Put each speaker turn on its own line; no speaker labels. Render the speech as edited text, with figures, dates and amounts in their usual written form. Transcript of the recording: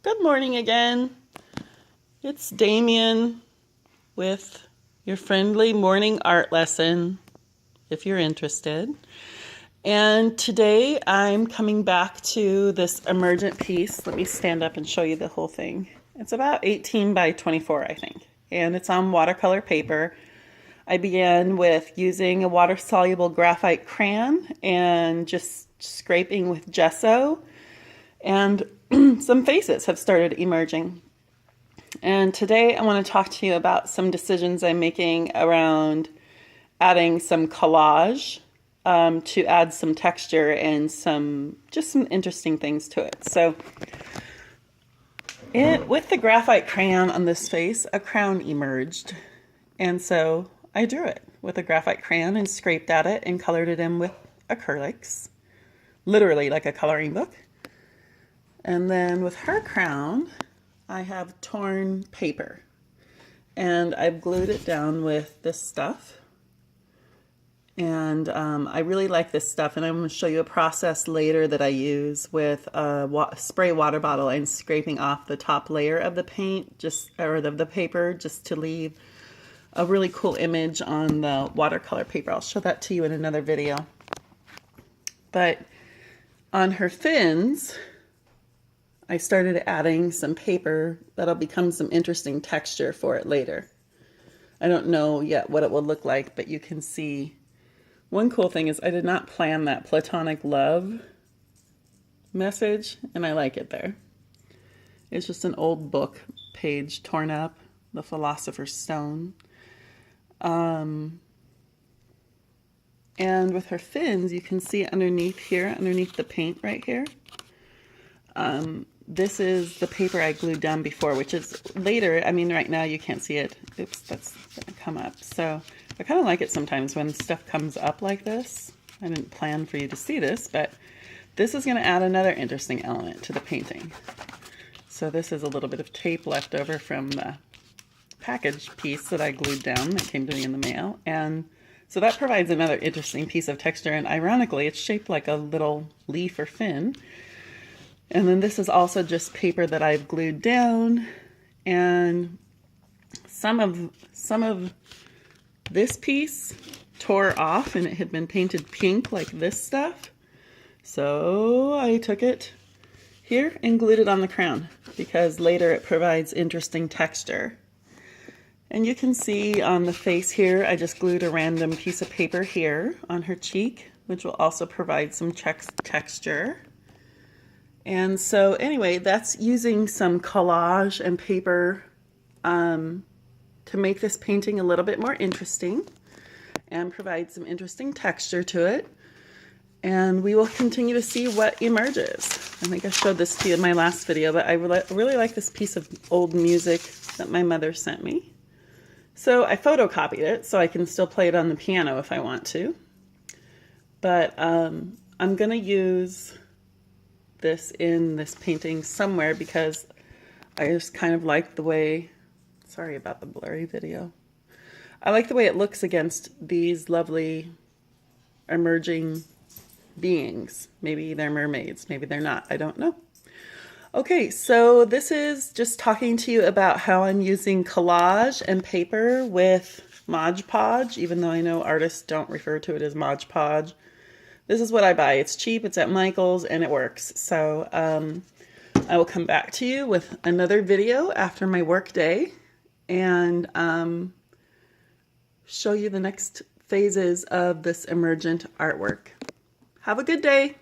Good morning again. It's Damien with your friendly morning art lesson, if you're interested. And today I'm coming back to this emergent piece. Let me stand up and show you the whole thing. It's about 18 by 24, I think. And it's on watercolor paper. I began with using a water-soluble graphite crayon and just scraping with gesso. And some faces have started emerging. And today I want to talk to you about some decisions I'm making around adding some collage to add some texture and some interesting things to it. So with the graphite crayon on this face, a crown emerged. And so I drew it with a graphite crayon and scraped at it and colored it in with acrylics, literally like a coloring book. And then with her crown, I have torn paper and I've glued it down with this stuff. And I really like this stuff, and I'm going to show you a process later that I use with a spray water bottle and scraping off the top layer of the paint, or the paper, just to leave a really cool image on the watercolor paper. I'll show that to you in another video. But on her fins, I started adding some paper that'll become some interesting texture for it later. I don't know yet what it will look like, but you can see. One cool thing is I did not plan that platonic love message, and I like it there. It's just an old book page torn up, the Philosopher's Stone. And with her fins, you can see underneath here, underneath the paint right here. This is the paper I glued down before, which is later. I mean, right now you can't see it. Oops, that's gonna come up. So I kind of like it sometimes when stuff comes up like this. I didn't plan for you to see this, but this is gonna add another interesting element to the painting. So this is a little bit of tape left over from the package piece that I glued down that came to me in the mail. And so that provides another interesting piece of texture. And ironically, it's shaped like a little leaf or fin. And then this is also just paper that I've glued down, and some of this piece tore off and it had been painted pink like this stuff. So I took it here and glued it on the crown because later it provides interesting texture. And you can see on the face here, I just glued a random piece of paper here on her cheek, which will also provide some texture. And so anyway, that's using some collage and paper to make this painting a little bit more interesting and provide some interesting texture to it. And we will continue to see what emerges. I think I showed this to you in my last video, but I really like this piece of old music that my mother sent me. So I photocopied it so I can still play it on the piano if I want to. But I'm going to use this in this painting somewhere because I just kind of like the way, sorry about the blurry video. I like the way it looks against these lovely emerging beings. Maybe they're mermaids, maybe they're not, I don't know. Okay, so this is just talking to you about how I'm using collage and paper with Mod Podge, even though I know artists don't refer to it as Mod Podge. This is what I buy. It's cheap, it's at Michael's, and it works. So I will come back to you with another video after my work day and show you the next phases of this emergent artwork. Have a good day.